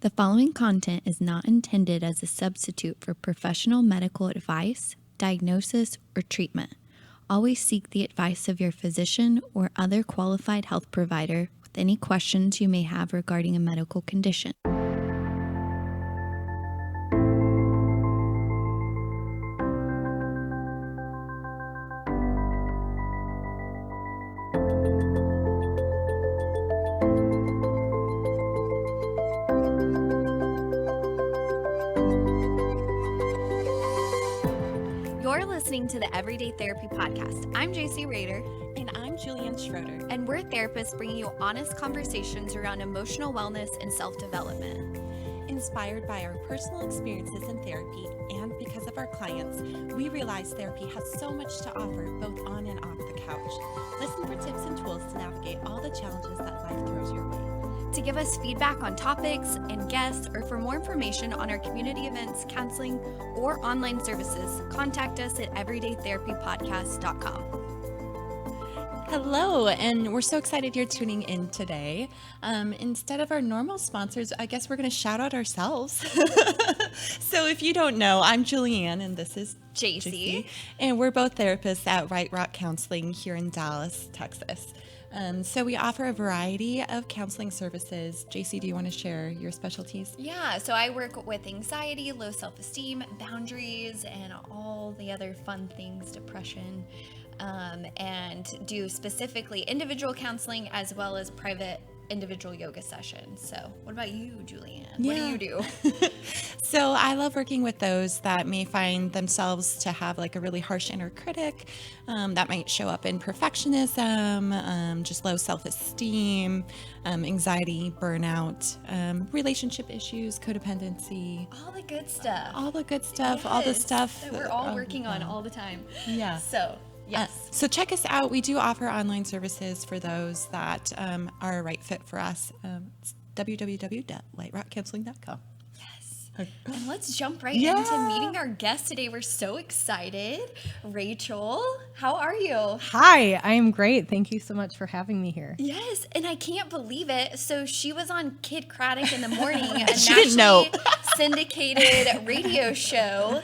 The following content is not intended as a substitute for professional medical advice, diagnosis, or treatment. Always seek the advice of your physician or other qualified health provider with any questions you may have regarding a medical condition. You're listening to the Everyday Therapy Podcast. I'm JC Rader. And I'm Julianne Schroeder. And we're therapists bringing you honest conversations around emotional wellness and self-development. Inspired by our personal experiences in therapy and because of our clients, we realize therapy has so much to offer both on and off the couch. Listen for tips and tools to navigate all the challenges that life throws your way. To give us feedback on topics and guests, or for more information on our community events, counseling, or online services, contact us at everydaytherapypodcast.com. Hello, and we're so excited you're tuning in today. Instead of our normal sponsors, I guess we're going to shout out ourselves. So if you don't know, I'm Julianne, and this is JC. And we're both therapists at Right Rock Counseling here in Dallas, Texas. So we offer a variety of counseling services. JC, do you want to share your specialties? Yeah, so I work with anxiety, low self-esteem, boundaries, and all the other fun things, depression, and do specifically individual counseling as well as private individual yoga sessions. So what about you, Julianne? What do you do? So I love working with those that may find themselves to have like a really harsh inner critic that might show up in perfectionism, just low self-esteem, anxiety, burnout, relationship issues, codependency. All the good stuff. All the good stuff, Yes, all the stuff. that we're all working on all the time. Yeah. So, yes. So check us out. We do offer online services for those that are a right fit for us. It's www.lightrockcounseling.com. And let's jump right into meeting our guest today. We're so excited. Rachel, how are you? Hi, I am great. Thank you so much for having me here. Yes, and I can't believe it. So she was on Kid Craddock in the Morning, a She didn't know. syndicated radio show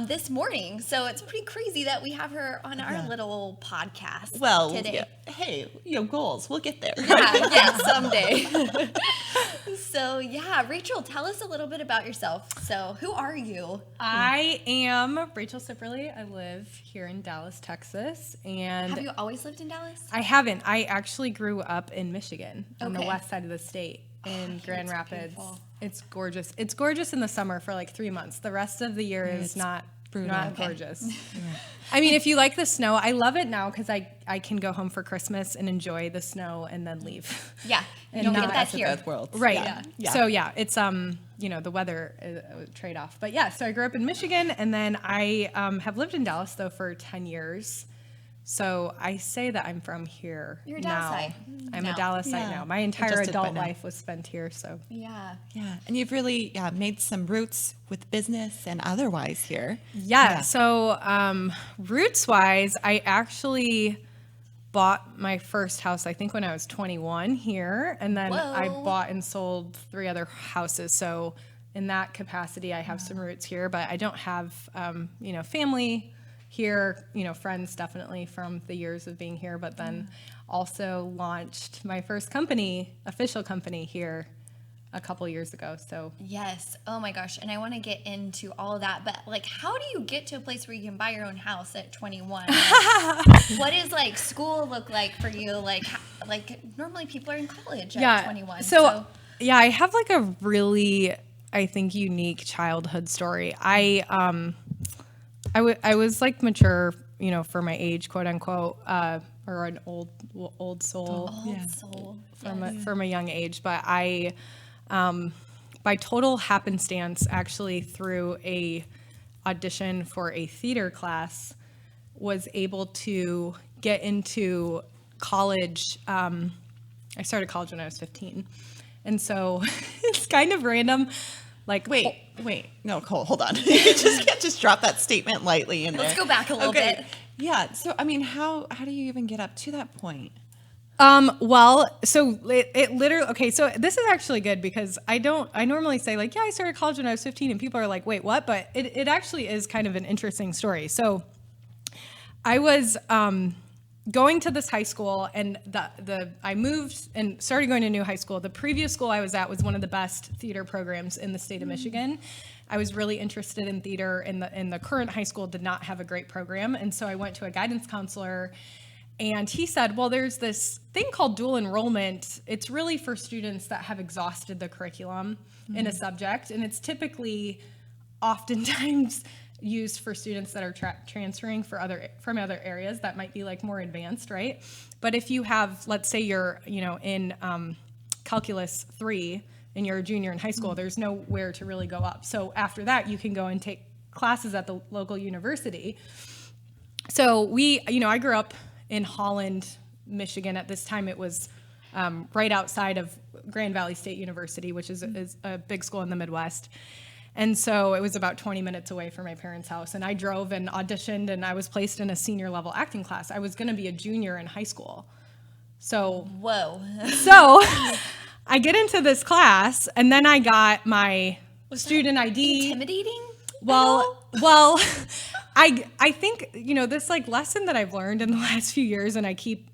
this morning. So it's pretty crazy that we have her on our little podcast today. Hey, goals. We'll get there. Yeah, someday. So Rachel, tell us a little bit about yourself. So who are you? I am Rachel Sipperley. I live here in Dallas, Texas. And Have you always lived in Dallas? I haven't. I actually grew up in Michigan on the Okay. west side of the state in Grand Rapids. beautiful. It's gorgeous. It's gorgeous in the summer for like 3 months. The rest of the year is not gorgeous. I mean, if you like the snow, I love it now because I can go home for Christmas and enjoy the snow and then leave. Yeah, you And don't not get that Best of here. both worlds. Right. Yeah. So it's the weather is a trade-off. But so I grew up in Michigan, and then I have lived in Dallas though for 10 years. So I say that I'm from here. You're a now. Dallasite I'm now. a Dallasite Yeah. now. My entire Adjusted by adult now. life was spent here. So Yeah. Yeah. And you've really made some roots with business and otherwise here. yeah. So roots-wise, I actually bought my first house, I think when I was 21 here, and then I Whoa. bought and sold 3 other houses. So in that capacity, I have some roots here, but I don't have, family here, friends definitely from the years of being here, but then also launched my first official company here a couple years ago. So Yes. Oh my gosh. And I want to get into all of that, but like, how do you get to a place where you can buy your own house at 21? What does like school look like for you? Like normally people are in college at 21. So I have like a really, I think, unique childhood story. I was like mature, for my age, quote unquote, or an old soul. Soul. From a young age, but I, by total happenstance, actually through a audition for a theater class, was able to get into college. I started college when I was 15, and so it's kind of random. Like, Wait. No, Cole, hold on. You can't just drop that statement lightly in there. Let's go back a little bit. Yeah. So, I mean, how do you even get up to that point? Well, so it literally, okay, so this is actually good because I normally say like, yeah, I started college when I was 15 and people are like, wait, what? But it actually is kind of an interesting story. So I was going to this high school, and I moved and started going to a new high school. The previous school I was at was one of the best theater programs in the state of Michigan. I was really interested in theater, and the current high school did not have a great program. And so I went to a guidance counselor, and he said, well, there's this thing called dual enrollment. It's really for students that have exhausted the curriculum in a subject, and it's typically oftentimes used for students that are transferring from other areas that might be like more advanced, right? But if you have, let's say you're, in calculus 3 and you're a junior in high school, there's nowhere to really go up. So after that, you can go and take classes at the local university. So I grew up in Holland, Michigan. At this time, it was right outside of Grand Valley State University, which is a big school in the Midwest. And so it was about 20 minutes away from my parents' house. And I drove and auditioned, and I was placed in a senior level acting class. I was going to be a junior in high school. So, whoa. So I get into this class, and then I got my student ID. Intimidating? Well, I think, this like lesson that I've learned in the last few years, and I keep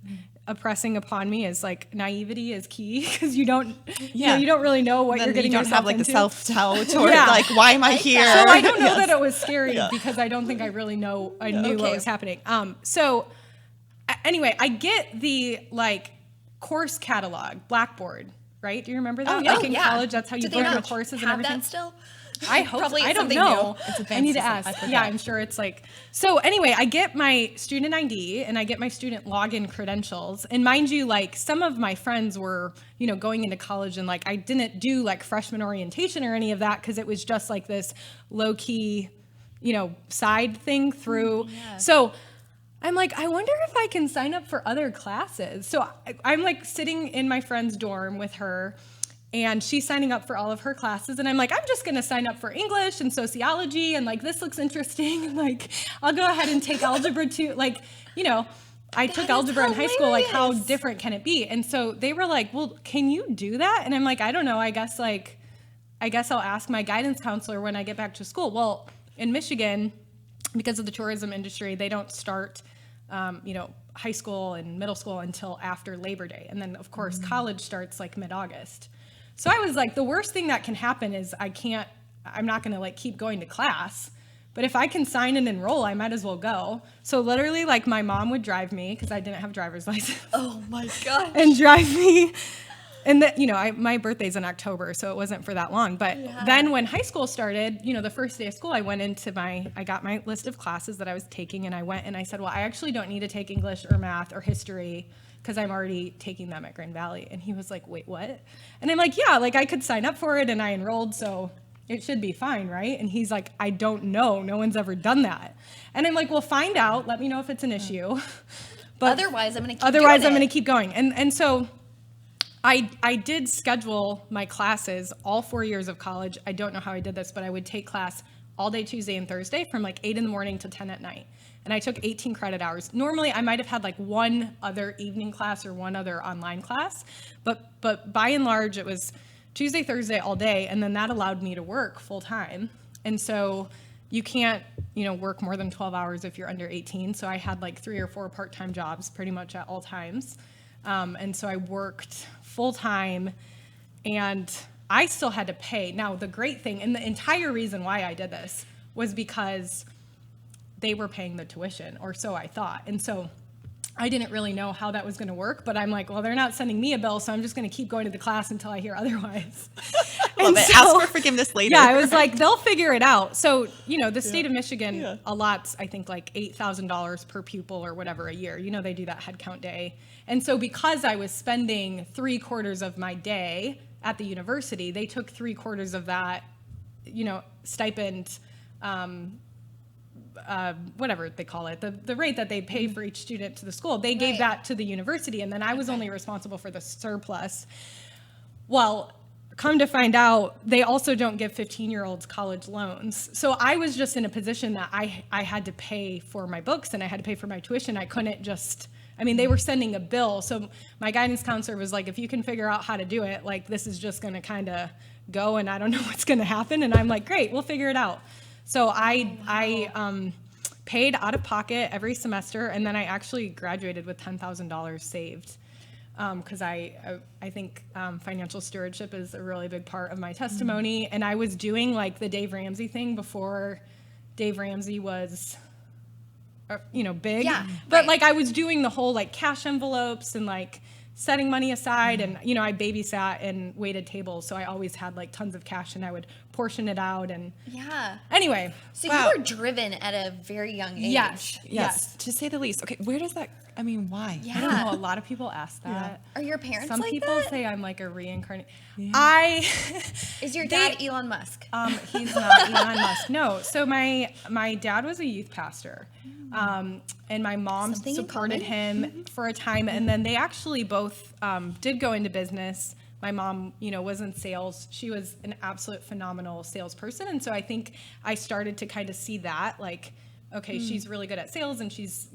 pressing upon me, is like naivety is key, because you don't really know what you're getting yourself into. You don't have like the self-doubt or like, why am I here? So I don't know that it was scary because I don't think I really knew what was happening. So anyway, I get the like course catalog, Blackboard, right? Do you remember that? Like in college, that's how you book your courses and everything. That still? I hope Probably so. I don't know. I need to ask. Yeah, I'm sure it's like. So anyway, I get my student ID and I get my student login credentials. And mind you, like some of my friends were, going into college, and like I didn't do like freshman orientation or any of that because it was just like this low key, side thing through. Yeah. So I'm like, I wonder if I can sign up for other classes. So I'm like sitting in my friend's dorm with her, and she's signing up for all of her classes. And I'm like, I'm just going to sign up for English and sociology. And like, this looks interesting. And like, I'll go ahead and take algebra too. Like, I took algebra in high school. Like, how different can it be? And so they were like, well, can you do that? And I'm like, I don't know. I guess I'll ask my guidance counselor when I get back to school. Well, in Michigan, because of the tourism industry, they don't start, high school and middle school until after Labor Day. And then of course, college starts like mid-August. So I was like, the worst thing that can happen is I'm not going to like keep going to class, but if I can sign and enroll, I might as well go. So literally like my mom would drive me, because I didn't have a driver's license. Oh my gosh. And drive me. And my birthday's in October, so it wasn't for that long. But then when high school started, the first day of school, I went into I got my list of classes that I was taking, and I went and I said, well, I actually don't need to take English or math or history, because I'm already taking them at Grand Valley. And he was like, wait, what? And I'm like, yeah, like I could sign up for it, and I enrolled, so it should be fine, right? And he's like, I don't know. No one's ever done that. And I'm like, well, find out. Let me know if it's an issue. But otherwise, I'm going to keep going. And so I did schedule my classes all 4 years of college. I don't know how I did this, but I would take class all day Tuesday and Thursday from like 8 in the morning to 10 at night. And I took 18 credit hours. Normally, I might have had like one other evening class or one other online class, but by and large, it was Tuesday, Thursday all day, and then that allowed me to work full time. And so you can't, work more than 12 hours if you're under 18. So I had like 3 or 4 part-time jobs pretty much at all times. And so I worked full time, and I still had to pay. Now, the great thing, and the entire reason why I did this, was because they were paying the tuition, or so I thought. And so I didn't really know how that was going to work, but I'm like, well, they're not sending me a bill, so I'm just going to keep going to the class until I hear otherwise. Love it. Ask for forgiveness later. Yeah, I was like, they'll figure it out. So, the state of Michigan allots, I think, like $8,000 per pupil or whatever a year. They do that head count day. And so because I was spending 3/4 of my day at the university, they took 3/4 of that, stipend, whatever they call it, the rate that they pay for each student to the school, they gave that to the university, and then I was only responsible for the surplus. Well, come to find out, they also don't give 15-year-olds college loans. So I was just in a position that I had to pay for my books, and I had to pay for my tuition. I I mean, they were sending a bill. So my guidance counselor was like, if you can figure out how to do it, like this is just going to kind of go and I don't know what's going to happen. And I'm like, great, we'll figure it out. So I paid out of pocket every semester. And then I actually graduated with $10,000 saved. Because I think financial stewardship is a really big part of my testimony. And I was doing like the Dave Ramsey thing before Dave Ramsey was, big. Yeah, but right. like I was doing the whole like cash envelopes and like setting money aside. And, I babysat and waited tables. So I always had like tons of cash and I would portion it out. And Yeah. anyway. So Wow. you were driven at a very young age. Yes. To say the least. Okay, where does that, why? Yeah. I don't know. A lot of people ask that. Are your parents Some like people that? say I'm like a reincarnate. Is your dad Elon Musk? He's not Elon Musk. No. So my dad was a youth pastor, and my mom Something in supported common. him for a time, and then they actually both did go into business. My mom, was in sales. She was an absolute phenomenal salesperson, and so I think I started to kind of see that, like, okay, she's really good at sales, and she's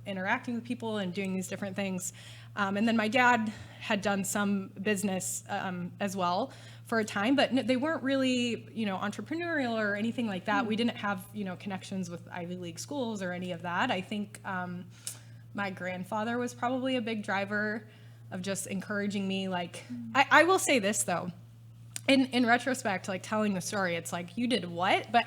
interacting with people and doing these different things. And then my dad had done some business as well for a time, but they weren't really, entrepreneurial or anything like that. We didn't have, connections with Ivy League schools or any of that. I think my grandfather was probably a big driver of just encouraging me. Like, I will say this though, in retrospect, like telling the story, it's like, you did what? But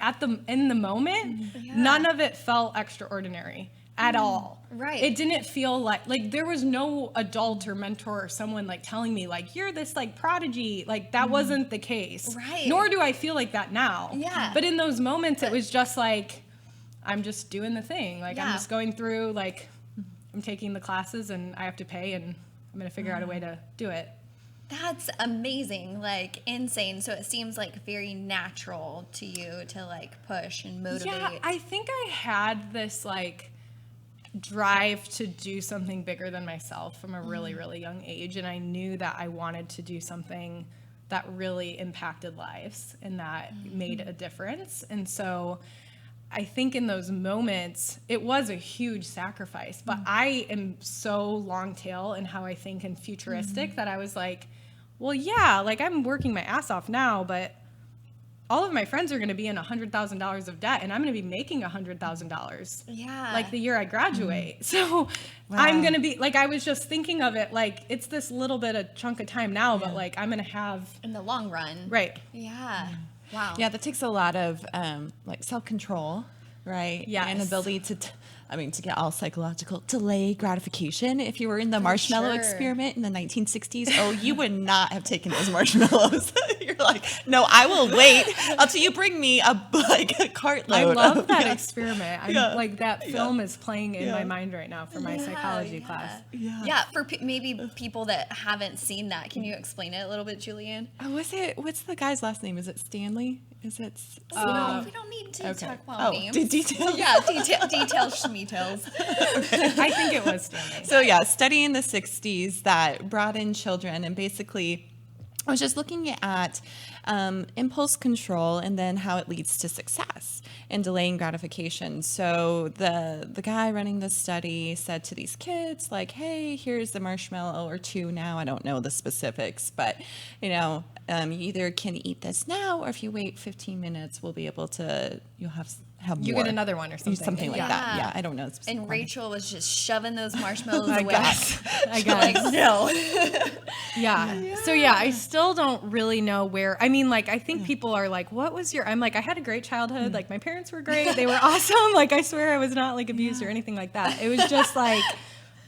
in the moment, none of it felt extraordinary at all. Right. It didn't feel like there was no adult or mentor or someone like telling me like, you're this like prodigy. Like that wasn't the case. Right. Nor do I feel like that now. Yeah. But in those moments, it was just like, I'm just doing the thing. Like I'm Yeah. just going through, like I'm taking the classes and I have to pay and I'm going to figure out a way to do it. That's amazing, like insane. So it seems like very natural to you to like push and motivate. Yeah, I think I had this like drive to do something bigger than myself from a really, really young age. And I knew that I wanted to do something that really impacted lives and that made a difference. And so I think in those moments, it was a huge sacrifice, but I am so long tail in how I think and futuristic that I was like, well, yeah, like I'm working my ass off now, but all of my friends are going to be in $100,000 of debt and I'm going to be making $100,000 Yeah. like the year I graduate. So I'm going to be like, I was just thinking of it like it's this little bit of chunk of time now, but like I'm going to have. In the long run. Right. Yeah. Wow. Yeah, that takes a lot of like self-control, right? Yes. And ability to get all psychological, delay gratification. If you were in the marshmallow sure. experiment in the 1960s, you would not have taken those marshmallows. You're like, no, I will wait until you bring me a cartload. I love of, that experiment. I'm like that film is playing in Yeah. my mind right now for my psychology class. Yeah, for maybe people that haven't seen that, can you explain it a little bit, Julianne? What's the guy's last name? Is it Stanley? Is it? We don't need to Okay. talk about names. Details. Yeah, details, schmeetails. I think it was Stanley. So yeah, study in the 60s that brought in children, and basically I was just looking at impulse control and then how it leads to success and delaying gratification. So the guy running the study said to these kids, like, hey, here's the marshmallow or two now. I don't know the specifics, but you either can eat this now, or if you wait 15 minutes, we'll be able to, you'll have You more. get another one or something. Something like that. Yeah, I don't know. the specific And one. Rachel was just shoving those marshmallows I away. guess. Like, no. Yeah. So yeah, I still don't really know where. I mean, like, I think people are like, "What was your?" I'm like, I had a great childhood. Like, my parents were great. They were awesome. Like, I swear, I was not like abused or anything like that. It was just like,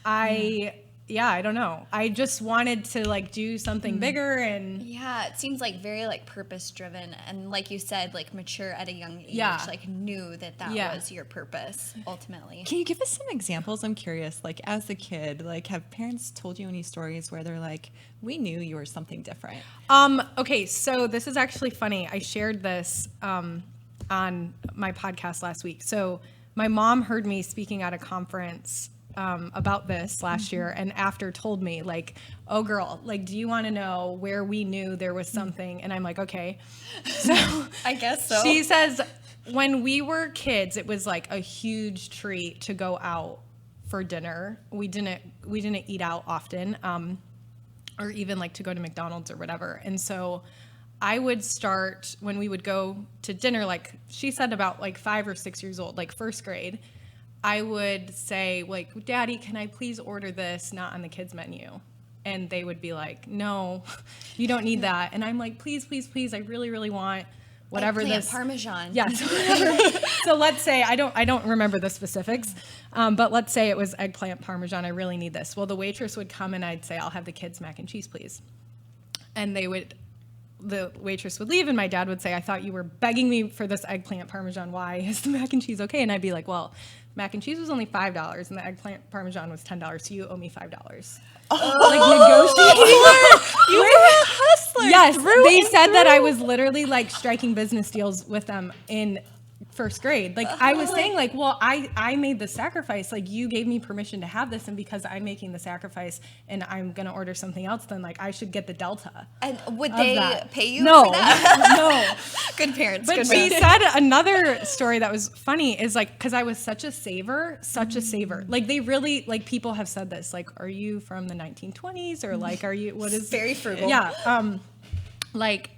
I don't know. I just wanted to like do something bigger and. Yeah, it seems like very like purpose driven, and like you said, like mature at a young age. Yeah. Like knew that was your purpose ultimately. Can you give us some examples? I'm curious, like as a kid, like have parents told you any stories where they're like, we knew you were something different? Okay, so this is actually funny. I shared this on my podcast last week. So my mom heard me speaking at a conference about this last year, and after told me like, oh girl, like, do you want to know where we knew there was something? And I'm like, okay. So I guess so. she says, when we were kids, it was like a huge treat to go out for dinner. We didn't eat out often, or even like to go to McDonald's or whatever. And so I would start when we would go to dinner, like she said, about like 5 or 6 years old, like first grade. I would say, like, Daddy, can I please order this not on the kids menu? And they would be like, no, you don't need that. And I'm like, please, please, please, I really, really want whatever Eggplant this Parmesan. Yes. Whatever. So let's say I don't remember the specifics, but let's say it was eggplant Parmesan. I really need this. Well, the waitress would come and I'd say, I'll have the kids mac and cheese, please. And the waitress would leave and my dad would say, I thought you were begging me for this eggplant Parmesan. Why is the mac and cheese okay? And I'd be like, well, mac and cheese was only $5 and the eggplant Parmesan was $10, so you owe me $5. Like negotiating. You were a hustler. Yes, they said that I was literally like striking business deals with them in first grade. Like I was saying, like, well, I made the sacrifice. Like you gave me permission to have this, and because I'm making the sacrifice and I'm gonna order something else, then like I should get the delta. And would they pay you No, for that? no. Good parents. But good she parents. said another story that was funny is like, because I was such a saver. Like they really, like people have said this, like, are you from the 1920s or like, are you, what is? Very frugal. Yeah. Like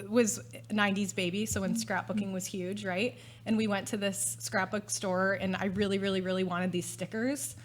was 90s baby. So when scrapbooking was huge, right? And we went to this scrapbook store and I really, really, really wanted these stickers.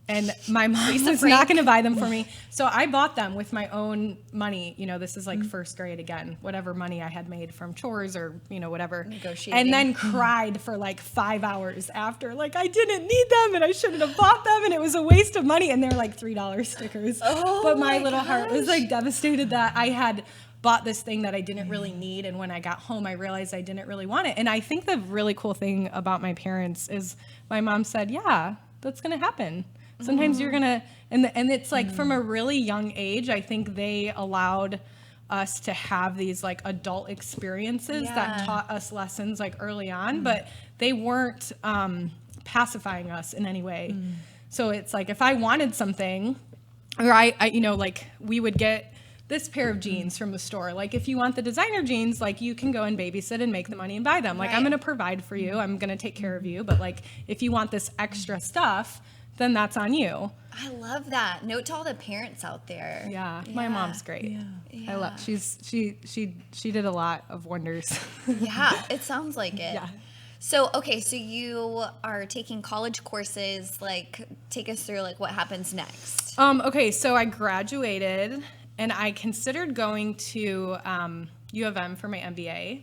And my mom was not going to buy them for me. So I bought them with my own money. You know, this is like first grade again, whatever money I had made from chores or, you know, whatever. Negotiating. And then cried for like 5 hours after, like I didn't need them and I shouldn't have bought them and it was a waste of money. And they're like $3 stickers. But my little heart was like devastated that I had bought this thing that I didn't really need. And when I got home, I realized I didn't really want it. And I think the really cool thing about my parents is my mom said, yeah, that's going to happen. Sometimes you're going to, and it's like from a really young age, I think they allowed us to have these like adult experiences that taught us lessons like early on, but they weren't pacifying us in any way. So it's like, if I wanted something, or I you know, like we would get this pair of jeans from the store. Like if you want the designer jeans, like you can go and babysit and make the money and buy them. Like I'm going to provide for you. I'm going to take care of you. But like if you want this extra stuff, then that's on you. I love that. Note to all the parents out there. Yeah. My mom's great. I love, she did a lot of wonders. Yeah, it sounds like it. Yeah. So, okay, so you are taking college courses, like take us through like what happens next. Okay, so I graduated and I considered going to U of M for my MBA.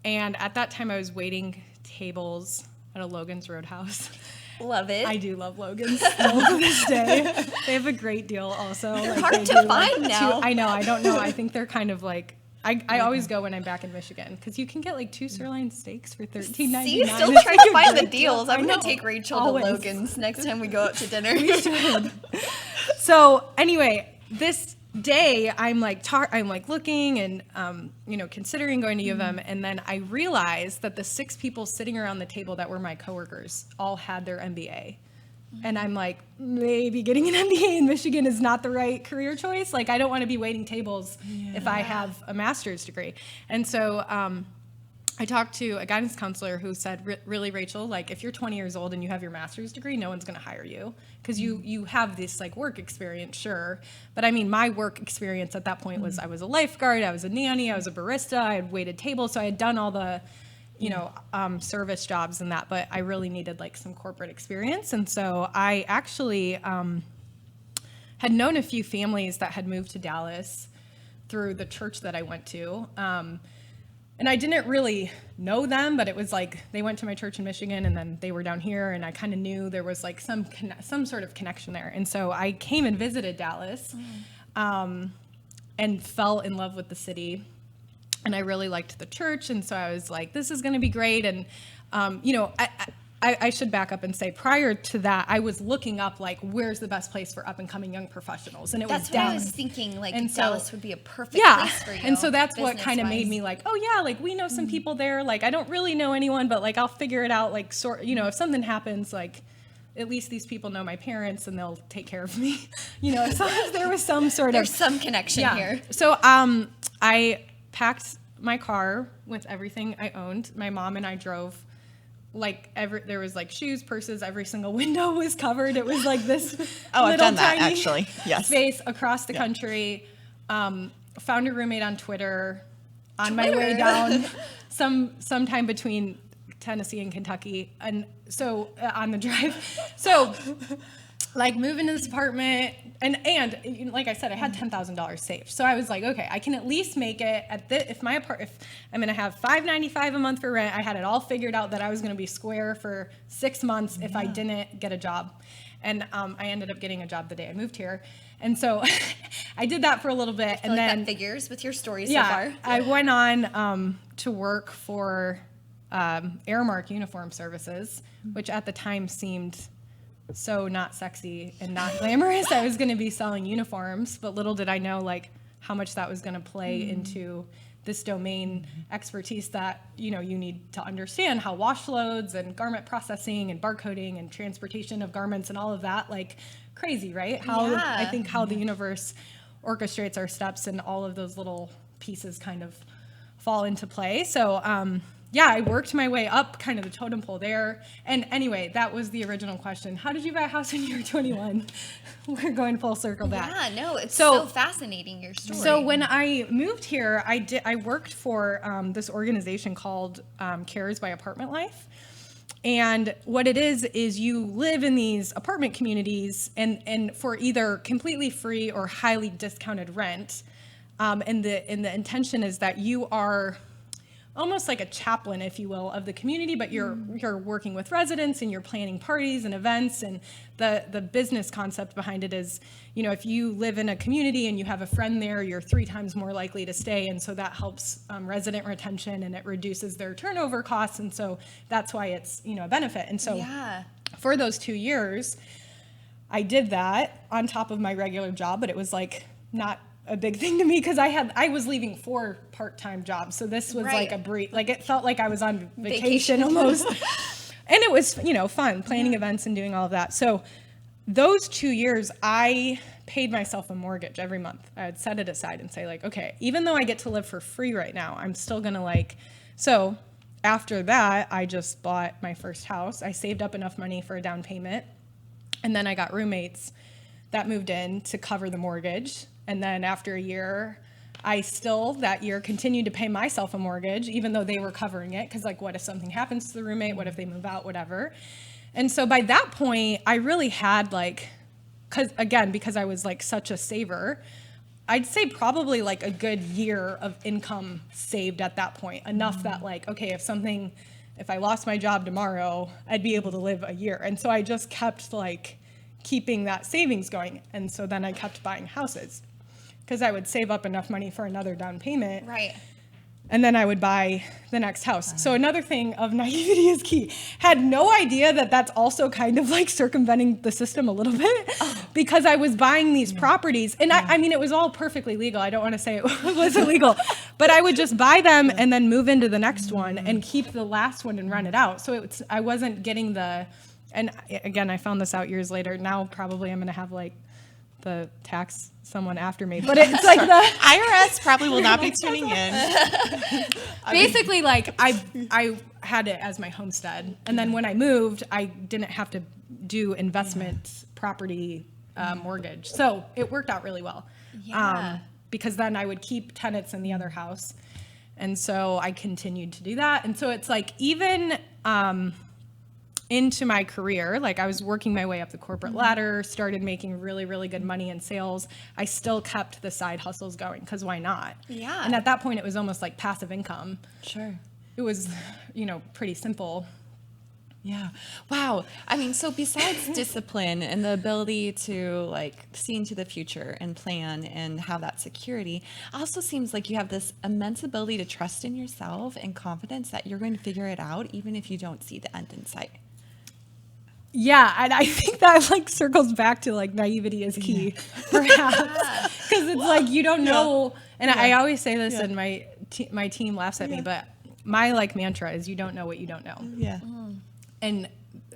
And at that time I was waiting tables at a Logan's Roadhouse. Love it. I do love Logan's still to this day. They have a great deal also. They're like, hard they to do, find like, now. I know. I don't know. I think they're kind of like, I always go when I'm back in Michigan because you can get like 2 sirloin steaks for $13.99. See, still It's trying like to a find the great deals. I'm I going to know. take Rachel Always. to Logan's next time we go out to dinner. So anyway, this day I'm like looking and you know, considering going to U of M, and then I realized that the 6 people sitting around the table that were my coworkers all had their MBA. And I'm like, maybe getting an MBA in Michigan is not the right career choice. Like, I don't want to be waiting tables if I have a master's degree. And so I talked to a guidance counselor who said, really, Rachel, like, if you're 20 years old and you have your master's degree, no one's going to hire you because you have this, like, work experience, sure. But, I mean, my work experience at that point was I was a lifeguard, I was a nanny, I was a barista, I had waited tables, so I had done all the you know, service jobs and that, but I really needed like some corporate experience. And so I actually had known a few families that had moved to Dallas through the church that I went to. And I didn't really know them, but it was like they went to my church in Michigan and then they were down here, and I kind of knew there was like some sort of connection there. And so I came and visited Dallas and fell in love with the city. And I really liked the church, and so I was like, this is going to be great. And, you know, I should back up and say prior to that, I was looking up, like, where's the best place for up-and-coming young professionals? And it was That's what Dallas. I was thinking, like, And so- Dallas would be a perfect Yeah, place for you. and so that's what kind of made business-wise. me like, oh, yeah, like, we know some people there. Like, I don't really know anyone, but, like, I'll figure it out, like, you know, if something happens, like, at least these people know my parents and they'll take care of me. You know, as long as there was some sort There's of... some connection here. So I packed my car with everything I owned. My mom and I drove there was like shoes, purses, every single window was covered. It was like this I've done that, tiny actually. Yes. space across the country. Found a roommate on Twitter on my way down sometime between Tennessee and Kentucky. And so on the drive. So like moving to this apartment and like I said, I had $10,000 saved. So I was like, okay, I can at least make it if I'm going to have $595 a month for rent. I had it all figured out that I was going to be square for 6 months if I didn't get a job. And I ended up getting a job the day I moved here. And so I did that for a little bit. And then that figures with your story so far. I went on to work for Aramark Uniform Services, which at the time seemed so not sexy and not glamorous. I was going to be selling uniforms, but little did I know like how much that was going to play into this domain expertise that, you need to understand how wash loads and garment processing and barcoding and transportation of garments and all of that, like crazy, right? I think how the universe orchestrates our steps and all of those little pieces kind of fall into play. So, I worked my way up kind of the totem pole there. And anyway, that was the original question. How did you buy a house when you were 21? We're going full circle back. Yeah, no, it's so fascinating, your story. So when I moved here, I worked for this organization called Cares by Apartment Life. And what it is you live in these apartment communities and for either completely free or highly discounted rent. And the intention is that you are almost like a chaplain, if you will, of the community, but you're working with residents and you're planning parties and events. And the business concept behind it is, if you live in a community and you have a friend there, you're 3 times more likely to stay. And so that helps resident retention and it reduces their turnover costs. And so that's why it's, a benefit. And so for those 2 years, I did that on top of my regular job, but it was like not a big thing to me because I was leaving 4 part-time jobs. So this was like a brief, like it felt like I was on vacation almost. And it was, fun planning events and doing all of that. So those 2 years, I paid myself a mortgage every month. I would set it aside and say like, okay, even though I get to live for free right now, I'm still going to so after that, I just bought my first house. I saved up enough money for a down payment. And then I got roommates that moved in to cover the mortgage. And then after a year, I still that year continued to pay myself a mortgage, even though they were covering it. Because what if something happens to the roommate? What if they move out? Whatever. And so by that point, I really had because I was such a saver, I'd say probably a good year of income saved at that point. Enough that okay, if I lost my job tomorrow, I'd be able to live a year. And so I just kept keeping that savings going. And so then I kept buying houses. Because I would save up enough money for another down payment. Right. And then I would buy the next house. So another thing of naivety is key. Had no idea that that's also kind of circumventing the system a little bit because I was buying these properties. And I mean, it was all perfectly legal. I don't want to say it was illegal, but I would just buy them and then move into the next one and keep the last one and rent it out. So I wasn't getting and again, I found this out years later. Now probably I'm going to have the tax someone after me, but it's the IRS probably will not be tuning in. Basically, I had it as my homestead, and then when I moved, I didn't have to do investment property mortgage, so it worked out really well. Because then I would keep tenants in the other house, and so I continued to do that, and so it's even into my career, I was working my way up the corporate ladder, started making really, really good money in sales. I still kept the side hustles going because why not? Yeah. And at that point, it was almost like passive income. Sure. It was, pretty simple. Yeah. Wow. I mean, so besides discipline and the ability to see into the future and plan and have that security, also seems like you have this immense ability to trust in yourself and confidence that you're going to figure it out even if you don't see the end in sight. Yeah, and I think that circles back to naivety is key, perhaps, because it's you don't know. And I always say this, and my team laughs at me, but my mantra is you don't know what you don't know. Yeah, and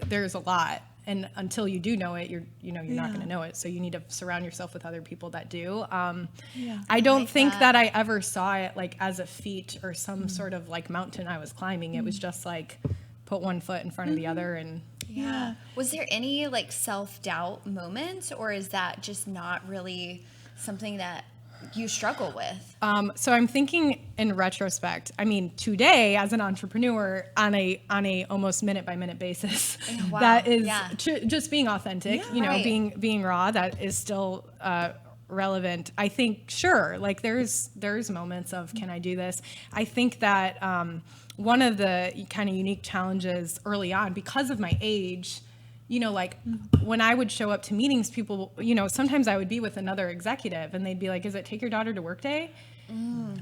there's a lot, and until you do know it, you're not going to know it. So you need to surround yourself with other people that do. I don't think that I ever saw it as a feat or some sort of mountain I was climbing. It was just put one foot in front of the other. And Yeah. Was there any like self-doubt moments, or is that just not really something that you struggle with? So I'm thinking in retrospect, I mean, today as an entrepreneur on a almost minute by minute basis, Wow. that is Yeah. just being authentic, you know, Right. being raw, that is still relevant. I think, sure, like there's moments of, can I do this? I think that one of the kind of unique challenges early on, because of my age, you know, like when I would show up to meetings, people, you know, sometimes I would be with another executive and they'd be like, is it take your daughter to work day?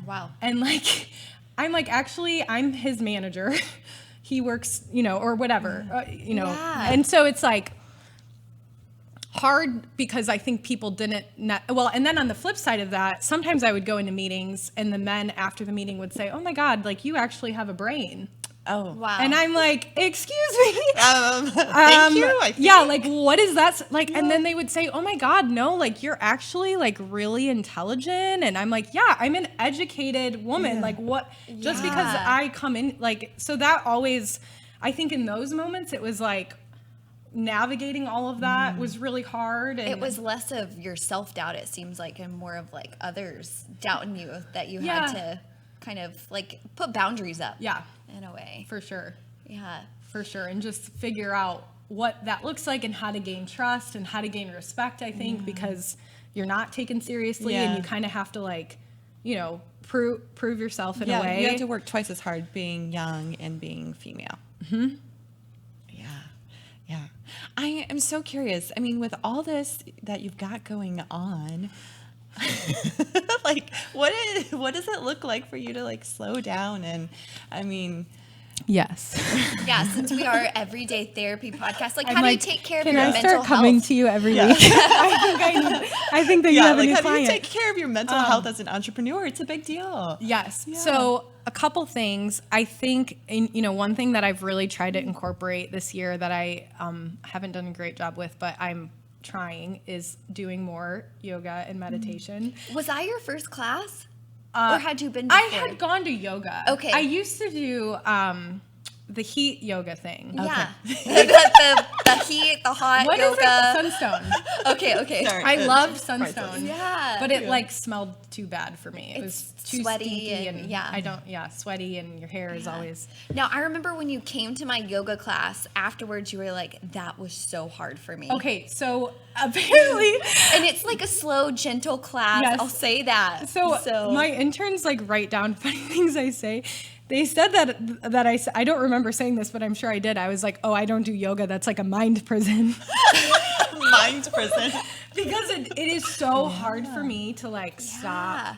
Wow. And like, I'm like, actually, I'm his manager. He works, you know, or whatever, you know. Yeah. And so it's like hard because I think people didn't, well, and then on the flip side of that, sometimes I would go into meetings and the men after the meeting would say, oh my God, like you actually have a brain. Oh. Wow. And I'm like, excuse me. Thank you. I think. Yeah, like what is that? Like, and then they would say, oh my God, no, like you're actually like really intelligent. And I'm like, yeah, I'm an educated woman. Like what, just because I come in, like, so that always, I think in those moments, it was like navigating all of that was really hard. And it was less of your self-doubt, it seems like, and more of like others doubting you, that you had to kind of like put boundaries up. Yeah. In a way. For sure. Yeah. For sure. And just figure out what that looks like and how to gain trust and how to gain respect, I think, because you're not taken seriously and you kind of have to like, you know, prove yourself in a way. You have to work twice as hard being young and being female. Mm-hmm. Yeah. I am so curious. I mean, with all this that you've got going on, like what does it look like for you to like slow down? And I mean, Yes. Yeah, since we are everyday therapy podcast, like how do you take care of your Can I mental start coming health? to you every week? I think that you have a new how do client. you take care of your mental health as an entrepreneur? It's a big deal. Yes. So a couple things. I think, you know, one thing that I've really tried to incorporate this year that I haven't done a great job with, but I'm trying, is doing more yoga and meditation. Was I your first class? Or had you been before? I had gone to yoga. Okay. I used to do the heat yoga thing. Yeah. the heat, the hot What is yoga. it? Sunstone. Okay. Sorry. I loved Sunstone. Yeah. But it like smelled too bad for me. It It's was too sweaty stinky and sweaty, and your hair is always. Now, I remember when you came to my yoga class, afterwards you were like, that was so hard for me. Okay, so apparently And it's like a slow, gentle class. Yes. I'll say that. So my interns like write down funny things I say. They said that I don't remember saying this, but I'm sure I did. I was like, oh, I don't do yoga. That's like a mind prison. Mind prison. Because it is so hard for me to like stop,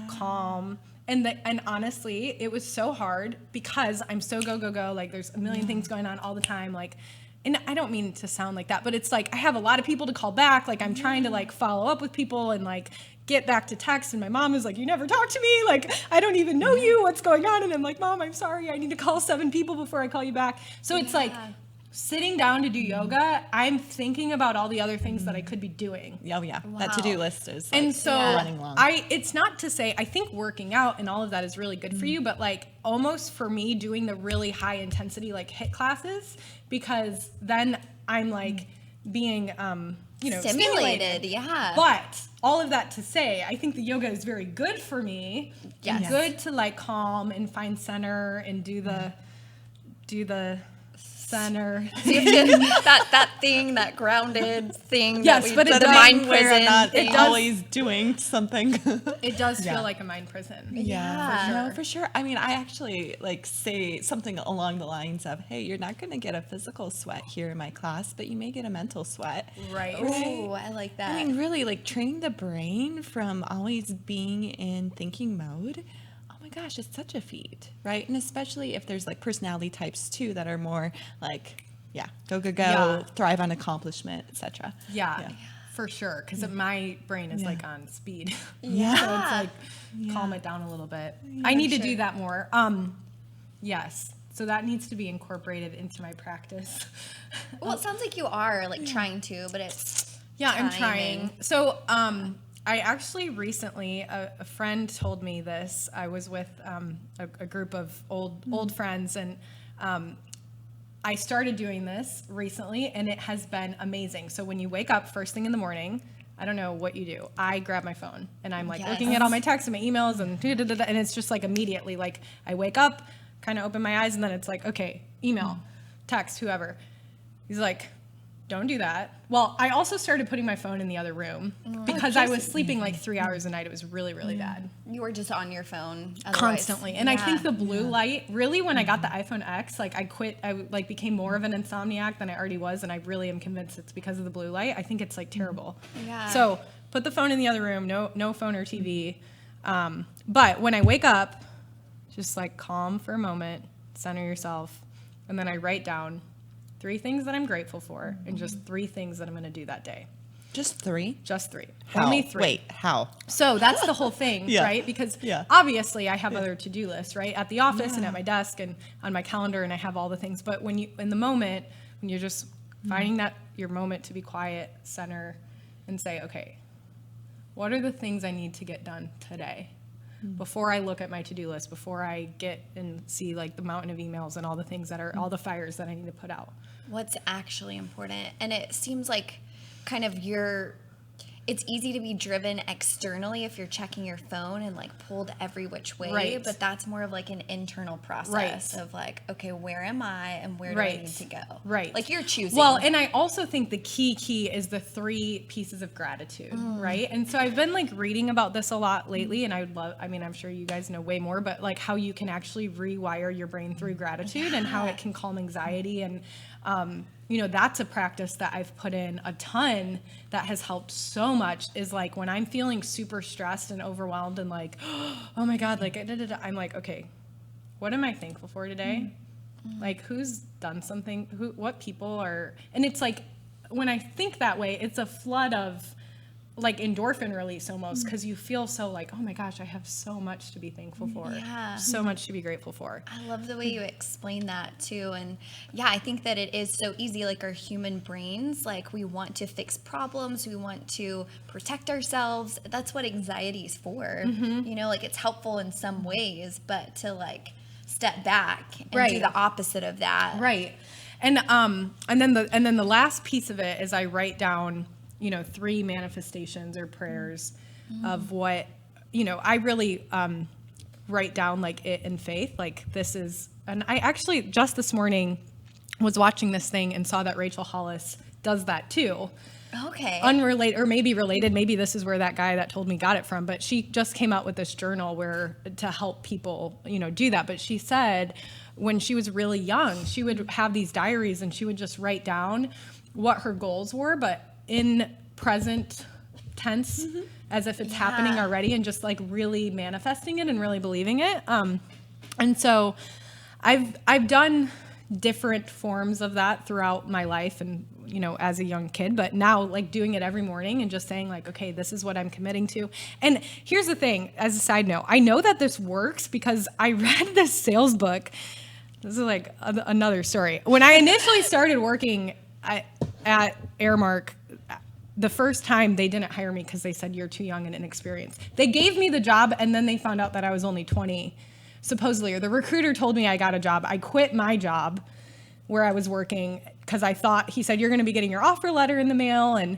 calm. And honestly, it was so hard because I'm so go. Like there's a million things going on all the time. Like, and I don't mean to sound like that, but it's like I have a lot of people to call back. Like I'm trying to like follow up with people and like get back to text, and my mom is like, you never talk to me, like I don't even know you, what's going on? And I'm like, Mom, I'm sorry, I need to call 7 people before I call you back. So it's like sitting down to do yoga, I'm thinking about all the other things that I could be doing. Oh yeah, that to-do list is like And so running long. it's not to say, I think working out and all of that is really good for you, but like almost for me doing the really high intensity like HIIT classes, because then I'm like being stimulated. Yeah. But all of that to say, I think the yoga is very good for me. Yes. And good to like calm and find center and do the center. So you have to, that thing, that grounded thing. Yes, that but it the does- mind where prison. I'm not thing. always doing something. It does feel like a mind prison. Yeah. No, for sure. I mean, I actually like say something along the lines of, hey, you're not going to get a physical sweat here in my class, but you may get a mental sweat. Right. Ooh, I like that. I mean, really, like training the brain from always being in thinking mode. Oh my gosh, it's such a feat, right? And especially if there's like personality types too that are more like, go, Yeah. thrive on accomplishment, etc. Yeah, for sure. Because my brain is like on speed. Yeah. So it's like calm it down a little bit. I need to do that more. Yes. So that needs to be incorporated into my practice. Well, it sounds like you are like trying to, but it's I'm timing. trying. So I actually recently, a friend told me this. I was with a group of old friends, and I started doing this recently, and it has been amazing. So when you wake up first thing in the morning, I don't know what you do. I grab my phone and I'm like looking at all my texts and my emails and and it's just like immediately, like I wake up, kind of open my eyes, and then it's like, okay, email, text, whoever. He's like, don't do that. Well, I also started putting my phone in the other room because I was sleeping like 3 hours a night. It was really, really bad. You were just on your phone Constantly. And I think the blue light, really, when I got the iPhone X, like I like became more of an insomniac than I already was. And I really am convinced it's because of the blue light. I think it's like terrible. Yeah. So put the phone in the other room, no phone or TV. But when I wake up, just like calm for a moment, center yourself. And then I write down 3 things that I'm grateful for and just 3 things that I'm going to do that day. Just 3? Just 3. How? Only 3. Wait, how? So that's the whole thing, right? Because obviously I have other to-do lists, right? At the office and at my desk and on my calendar, and I have all the things. But when you, in the moment, when you're just finding that your moment to be quiet, center, and say, okay, what are the things I need to get done today? Before I look at my to-do list, before I get and see like the mountain of emails and all the things that are all the fires that I need to put out. What's actually important. And it seems like kind of it's easy to be driven externally if you're checking your phone and like pulled every which way, Right. but that's more of like an internal process of like, okay, where am I and where do I need to go? Right. Like you're choosing. Well, and I also think the key is the 3 pieces of gratitude, right? And so I've been like reading about this a lot lately, and I'm sure you guys know way more, but like how you can actually rewire your brain through gratitude and how it can calm anxiety. And, that's a practice that I've put in a ton that has helped so much, is like when I'm feeling super stressed and overwhelmed and like, oh my God, like I'm like, okay, what am I thankful for today? Like who's done something, what people are, and it's like, when I think that way, it's a flood of like endorphin release almost, because you feel so like, oh my gosh, I have so much to be thankful for, so much to be grateful for. I love the way you explain that too. And yeah, I think that it is so easy, like our human brains, like we want to fix problems, we want to protect ourselves. That's what anxiety is for. Like it's helpful in some ways, but to like step back and do the opposite of that. Right. And then the last piece of it is I write down 3 manifestations or prayers of what, I really write down like it in faith. Like this is, and I actually just this morning was watching this thing and saw that Rachel Hollis does that too. Okay. Unrelated, or maybe related, maybe this is where that guy that told me got it from, but she just came out with this journal to help people, do that. But she said when she was really young, she would have these diaries and she would just write down what her goals were, but in present tense, as if it's happening already, and just like really manifesting it and really believing it. And so I've done different forms of that throughout my life and, as a young kid, but now like doing it every morning and just saying like, okay, this is what I'm committing to. And here's the thing, as a side note, I know that this works because I read this sales book. This is like another story. When I initially started working at Airmark, the first time they didn't hire me because they said you're too young and inexperienced. They gave me the job and then they found out that I was only 20, supposedly. Or the recruiter told me I got a job. I quit my job where I was working because he said, you're going to be getting your offer letter in the mail. And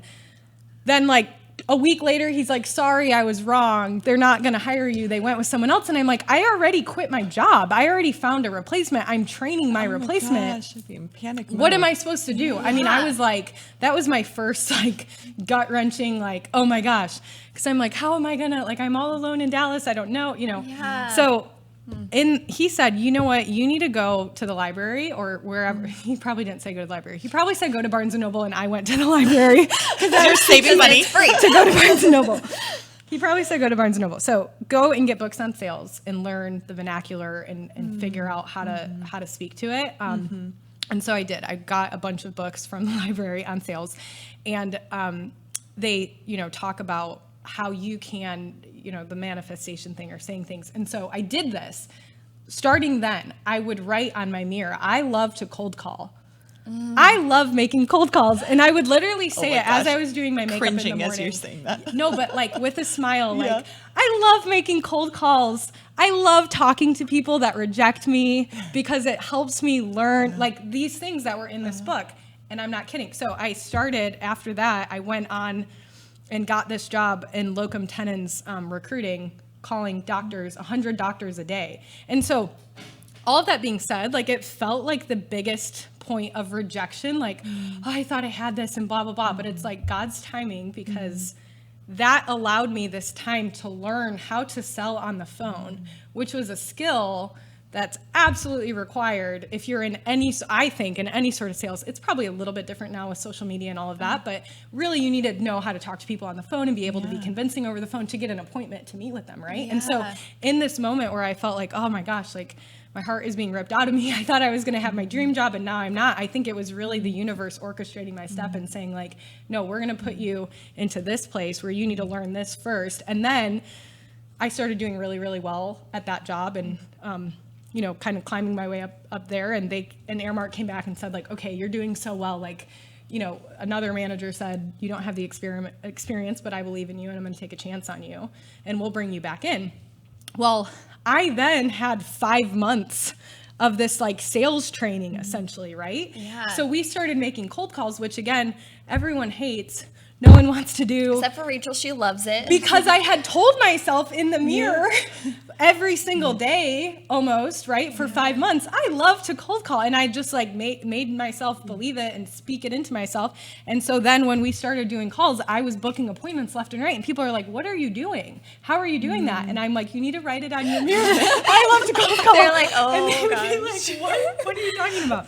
then like a week later, he's like, sorry, I was wrong. They're not going to hire you. They went with someone else. And I'm like, I already quit my job. I already found a replacement. I'm training my replacement. Gosh, I'd be in panic mode. What am I supposed to do? I mean, I was like, that was my first like gut wrenching, like, oh my gosh. Cause I'm like, how am I gonna, like, I'm all alone in Dallas. I don't know, So he said, you know what, you need to go to the library or wherever. He probably didn't say go to the library. He probably said go to Barnes & Noble, and I went to the library. Because you're saving money to go to Barnes & Noble. He probably said go to Barnes & Noble. So go and get books on sales and learn the vernacular and figure out how to speak to it. And so I did. I got a bunch of books from the library on sales. And they, talk about how you can, the manifestation thing or saying things. And so I did this. Starting then, I would write on my mirror, I love to cold call. I love making cold calls. And I would literally say it as I was doing my makeup in the morning. Cringing as you're saying that. No, but like with a smile, like, I I love making cold calls. I love talking to people that reject me because it helps me learn like these things that were in this book. And I'm not kidding. So I started after that, I went on and got this job in locum tenens recruiting, calling doctors, 100 doctors a day. And so all of that being said, like it felt like the biggest point of rejection, like, oh, I thought I had this and blah, blah, blah. But it's like God's timing, because that allowed me this time to learn how to sell on the phone, which was a skill that's absolutely required if you're in any, I think, in any sort of sales. It's probably a little bit different now with social media and all of that, but really you need to know how to talk to people on the phone and be able to be convincing over the phone to get an appointment to meet with them, right? And so in this moment where I felt like, oh my gosh, like my heart is being ripped out of me. I thought I was going to have my dream job and now I'm not. I think it was really the universe orchestrating my step and saying like, no, we're going to put you into this place where you need to learn this first. And then I started doing really, really well at that job and, you know, kind of climbing my way up there, and Airmark came back and said like, okay, you're doing so well. Like, you know, another manager said, you don't have the experience, but I believe in you and I'm going to take a chance on you and we'll bring you back in. Well, I then had 5 months of this like sales training essentially, right? Yeah. So we started making cold calls, which again, everyone hates. No one wants to do. Except for Rachel, she loves it. Because I had told myself in the mirror every single day almost, right, for 5 months, I love to cold call. And I just like made myself believe it and speak it into myself. And so then when we started doing calls, I was booking appointments left and right. And people are like, what are you doing? How are you doing that? And I'm like, you need to write it on your mirror. I love to cold call. They're like, oh, and they would be like, what are you talking about?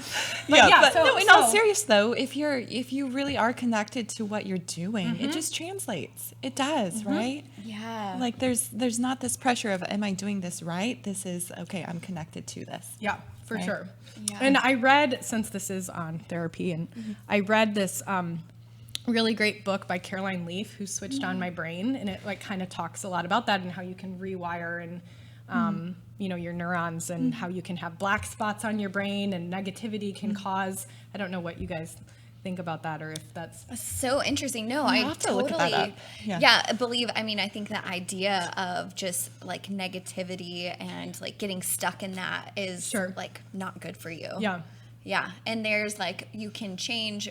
But no, in all serious though, if you really are connected to what you're doing, it just translates. It does, right? Yeah. Like there's not this pressure of, am I doing this right? This is, okay, I'm connected to this. Yeah, for right? sure. Yeah. And I read, since this is on therapy, and I read this really great book by Caroline Leaf, who switched on my brain, and it like kind of talks a lot about that and how you can rewire and you know, your neurons and how you can have black spots on your brain and negativity can cause, I don't know what you guys think about that or if that's so interesting. No, I'll I have to look that totally up. I mean, I think the idea of just like negativity and like getting stuck in that is like not good for you. Yeah. And there's like, you can change.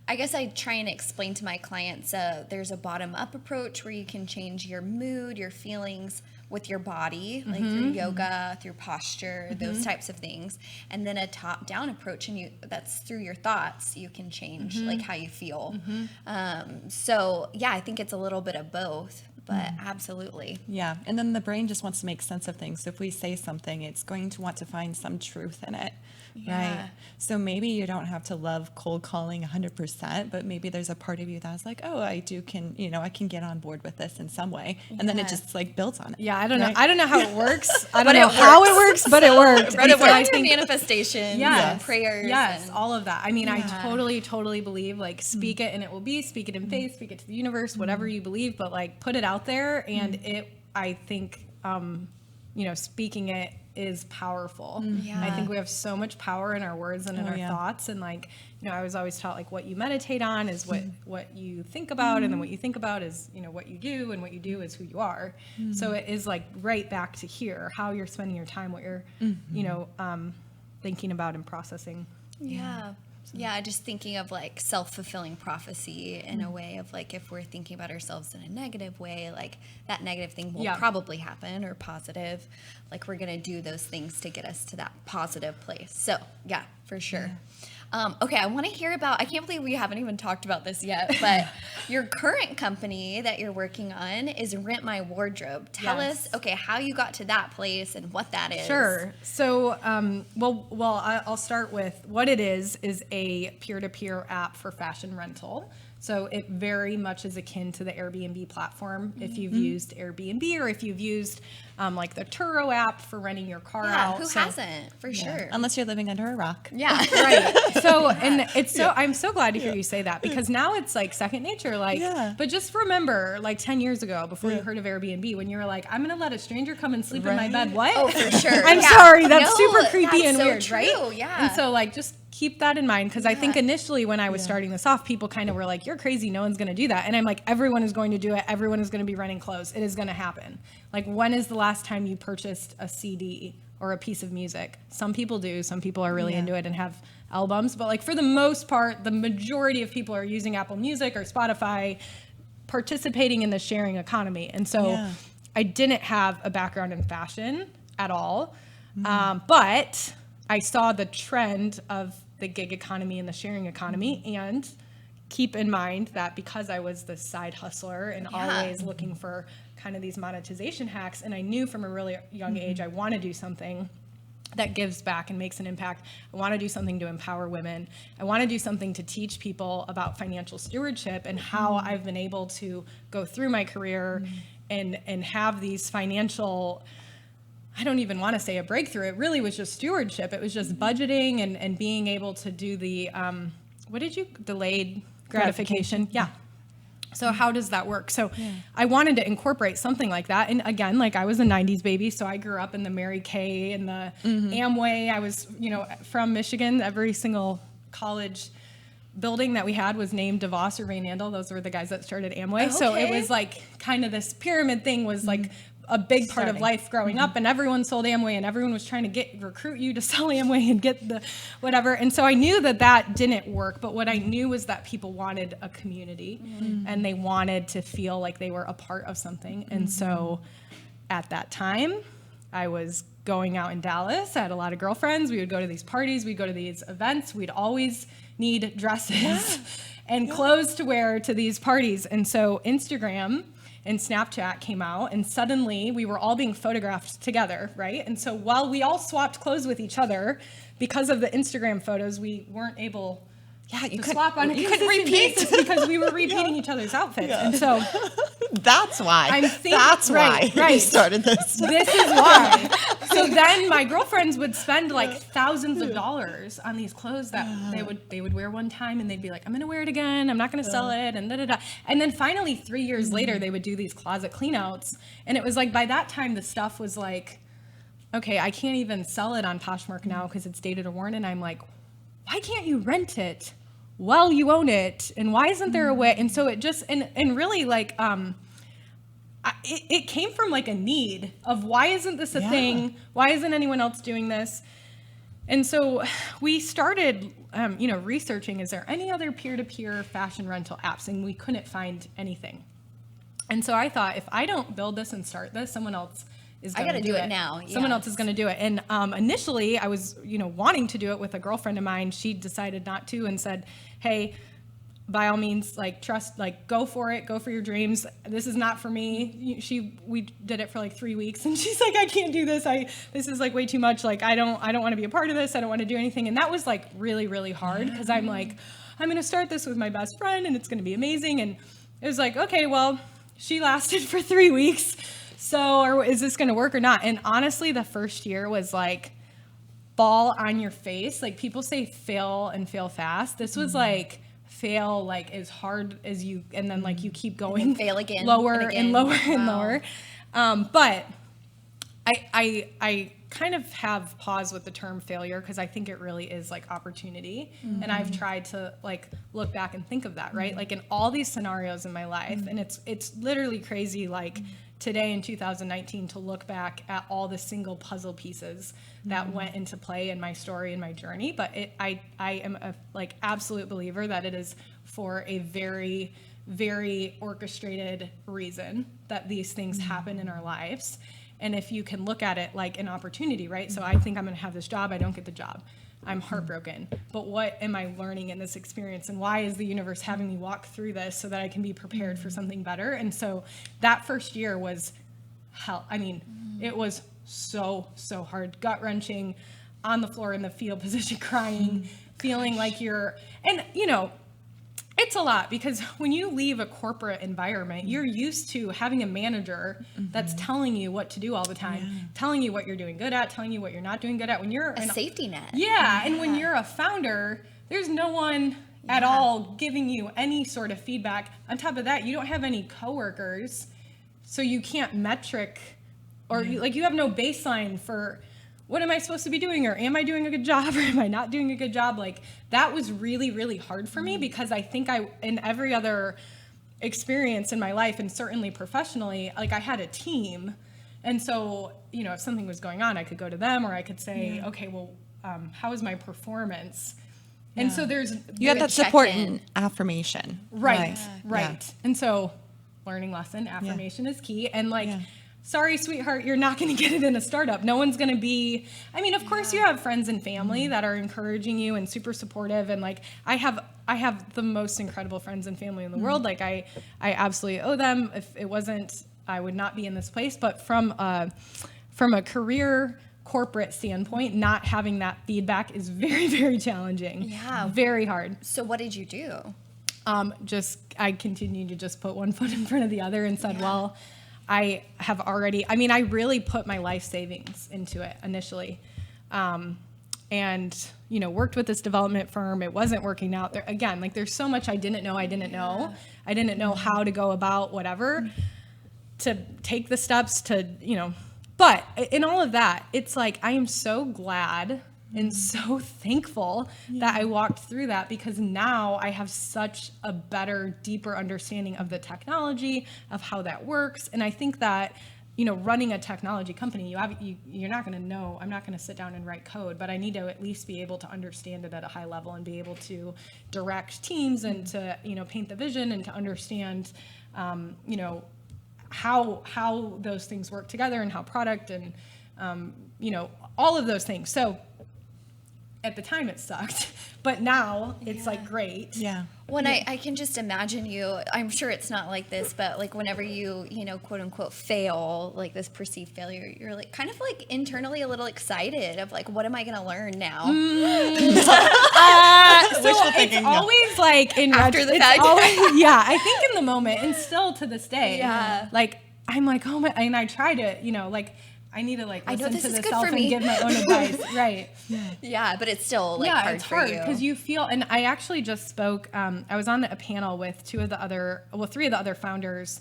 I guess I try and explain to my clients, there's a bottom up approach where you can change your mood, your feelings with your body, like through yoga, through posture, those types of things. And then a top down approach, and that's through your thoughts, you can change like how you feel. So yeah, I think it's a little bit of both, but absolutely. Yeah. And then the brain just wants to make sense of things. So if we say something, it's going to want to find some truth in it. Right. So maybe you don't have to love cold calling 100%, but maybe there's a part of you that's like, oh, I can get on board with this in some way. And then it just like builds on it. Yeah. I don't know. I don't know how it works. I don't know how it works, but it works. But it works. I think manifestation, prayers. Yes. All of that. I mean, I totally believe like speak it and it will be, speak it in faith, speak it to the universe, whatever you believe, but like put it out there. And I think, you know, speaking it is powerful. I think we have so much power in our words and in our thoughts. And like, you know, I was always taught like what you meditate on is what you think about, and then what you think about is, you know, what you do, and what you do is who you are. So it is like right back to here, how you're spending your time, what you're, you know, thinking about and processing. Yeah, just thinking of like self-fulfilling prophecy in a way of like, if we're thinking about ourselves in a negative way, like that negative thing will probably happen, or positive, like we're going to do those things to get us to that positive place. So yeah, for sure. Okay, I want to hear about, I can't believe we haven't even talked about this yet, but your current company that you're working on is Rent My Wardrobe. Tell us, okay, how you got to that place and what that is. Sure. So, I'll start with what it is a peer-to-peer app for fashion rental. So it very much is akin to the Airbnb platform. If you've used Airbnb, or if you've used like the Turo app for renting your car out. Who hasn't? For sure. Unless you're living under a rock. Yeah. Right. So, and it's so, I'm so glad to hear you say that, because now it's like second nature. Like, but just remember like 10 years ago, before you heard of Airbnb, when you were like, I'm going to let a stranger come and sleep in my bed. What? Oh, for sure. I'm sorry. That's super creepy and so weird, true. right? Yeah. And so like, just keep that in mind, because I think initially when I was starting this off, people kind of were like, you're crazy, no one's going to do that. And I'm like, everyone is going to do it. Everyone is going to be running clothes. It is going to happen. Like, when is the last time you purchased a CD or a piece of music? Some people do. Some people are really into it and have albums. But like, for the most part, the majority of people are using Apple Music or Spotify, participating in the sharing economy. And so I didn't have a background in fashion at all. But I saw the trend of the gig economy and the sharing economy, and keep in mind that because I was the side hustler and always looking for kind of these monetization hacks, and I knew from a really young age I want to do something that gives back and makes an impact. I want to do something to empower women. I want to do something to teach people about financial stewardship and how I've been able to go through my career and have these financial, I don't even want to say a breakthrough. It really was just stewardship. It was just budgeting and being able to do the, delayed gratification? Yeah. So how does that work? So I wanted to incorporate something like that. And again, like, I was a 90s baby, so I grew up in the Mary Kay and the Amway. I was, from Michigan. Every single college building that we had was named DeVos or Van Andel. Those were the guys that started Amway. So it was like kind of this pyramid thing was like a big part of life growing up, and everyone sold Amway, and everyone was trying to recruit you to sell Amway and get the whatever. And so I knew that didn't work, but what I knew was that people wanted a community and they wanted to feel like they were a part of something. And so at that time, I was going out in Dallas. I had a lot of girlfriends. We would go to these parties. We'd go to these events. We'd always need dresses and clothes to wear to these parties. And so Instagram and Snapchat came out, and suddenly we were all being photographed together, right? And so while we all swapped clothes with each other, because of the Instagram photos, we weren't able to swap on a consistent basis because we were repeating each other's outfits. And so that's why. That's why we started this. This is why. So then my girlfriends would spend like thousands of dollars on these clothes that they would wear one time, and they'd be like, I'm going to wear it again. I'm not going to sell it, and da-da-da. And then finally 3 years later, they would do these closet cleanouts. And it was like, by that time, the stuff was like, okay, I can't even sell it on Poshmark now because it's dated or worn. And I'm like, why can't you rent it while you own it? And why isn't there a way? And so it just, and really like, it came from like a need of, why isn't this a thing? Why isn't anyone else doing this? And so we started, researching, is there any other peer-to-peer fashion rental apps? And we couldn't find anything. And so I thought, if I don't build this and start this, someone else is going to do it now. Someone else is going to do it. And initially I was, wanting to do it with a girlfriend of mine. She decided not to and said, hey, by all means, like, trust, like, go for it, go for your dreams. This is not for me. We did it for like 3 weeks, and she's like, I can't do this. This is like way too much. Like, I don't want to be a part of this. I don't want to do anything. And that was like really, really hard, because I'm like, I'm going to start this with my best friend, and it's going to be amazing. And it was like, okay, well, she lasted for 3 weeks. So, or is this going to work or not? And honestly, the first year was like fall on your face. Like, people say fail and fail fast. This was like fail like as hard as you, and then like you keep going, and fail again, lower and lower and lower. But I kind of have pause with the term failure, because I think it really is like opportunity. And I've tried to like look back and think of that, right? Like, in all these scenarios in my life, and it's literally crazy, like today in 2019, to look back at all the single puzzle pieces that went into play in my story and my journey. But I am a like absolute believer that it is for a very, very orchestrated reason that these things happen in our lives. And if you can look at it like an opportunity, right? So I think I'm going to have this job. I don't get the job. I'm heartbroken. But what am I learning in this experience? And why is the universe having me walk through this so that I can be prepared for something better? And so that first year was hell. I mean, it was so hard, gut-wrenching, on the floor in the fetal position, crying, feeling like you're, and it's a lot, because when you leave a corporate environment, you're used to having a manager that's telling you what to do all the time, telling you what you're doing good at, telling you what you're not doing good at. When you're a safety net. Yeah, and when you're a founder, there's no one at all giving you any sort of feedback. On top of that, you don't have any coworkers, so you can't metric, or you have no baseline for what am I supposed to be doing? Or am I doing a good job? Or am I not doing a good job? Like, that was really, really hard for me, because I think in every other experience in my life, and certainly professionally, like, I had a team. And so, you know, if something was going on, I could go to them, or I could say, okay, well, how is my performance? And so you have that support and affirmation. Right. Yeah. And so learning lesson, affirmation is key. And like, sorry, sweetheart, you're not going to get it in a startup. No one's going to be, I mean, of course you have friends and family that are encouraging you and super supportive. And like, I have the most incredible friends and family in the world. Like, I absolutely owe them. If it wasn't, I would not be in this place. But from a career corporate standpoint, not having that feedback is very, very challenging. Yeah. Very hard. So what did you do? I continued to just put one foot in front of the other and said, well, I really put my life savings into it initially. And, you know, worked with this development firm. It wasn't working out there. Again, like, there's so much I didn't know. I didn't know how to go about whatever, to take the steps to, you know, but in all of that, it's like, I am so glad and so thankful that I walked through that, because now I have such a better, deeper understanding of the technology, of how that works. And I think that, you know, running a technology company, you're not going to know. I'm not going to sit down and write code, but I need to at least be able to understand it at a high level and be able to direct teams and to, you know, paint the vision and to understand, you know, how those things work together, and how product and, you know, all of those things. So at the time it sucked, but now it's like great. Yeah. When I can just imagine you, I'm sure it's not like this, but like whenever you know, quote unquote fail, like this perceived failure, you're like kind of like internally a little excited of like, what am I going to learn now? So it's always like in after the fact. I think in the moment, and still to this day, Yeah. like, I'm like, oh my, and I try to, you know, like, I need to like listen to this myself and give my own advice. Right. Yeah, but it's still like hard it's for hard you. because you feel, and I actually just spoke, I was on a panel with three of the other founders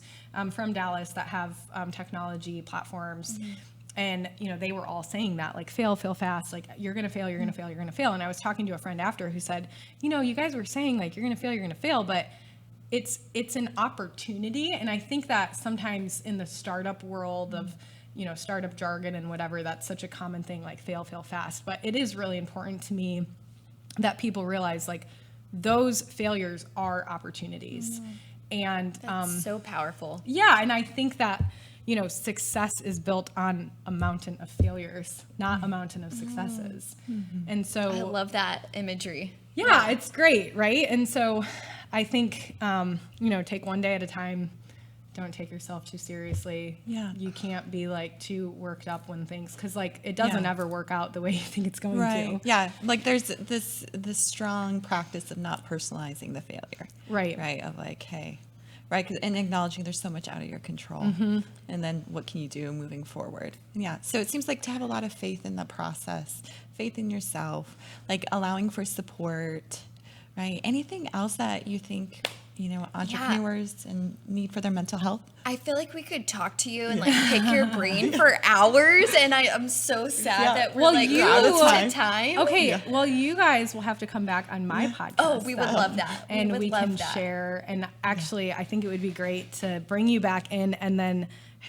from Dallas that have technology platforms. Mm-hmm. And, you know, they were all saying that, like, fail fast, like, you're going to fail, you're going to fail, you're going to fail. And I was talking to a friend after who said, you know, you guys were saying like, you're going to fail, but it's an opportunity. And I think that sometimes in the startup world of, you know, startup jargon and whatever, that's such a common thing, like fail fast. But it is really important to me that people realize, like, those failures are opportunities. And that's so powerful. Yeah. And I think that, you know, success is built on a mountain of failures, not a mountain of successes. Mm-hmm. And so I love that imagery. Yeah, it's great, right? And so I think, you know, take one day at a time. Don't take yourself too seriously. Yeah. You can't be like too worked up when things, because like it doesn't ever work out the way you think it's going to. Yeah. Like there's this strong practice of not personalizing the failure. Right. Of like, hey, right. And acknowledging there's so much out of your control. Mm-hmm. And then what can you do moving forward? Yeah. So it seems like to have a lot of faith in the process, faith in yourself, like allowing for support, right? Anything else that you think, you know, entrepreneurs and need for their mental health? I feel like we could talk to you and like pick your brain for hours, and I'm so sad that we're out of time. Okay, well, you guys will have to come back on my podcast. Oh, we would love that. And we can share. And actually, I think it would be great to bring you back in and then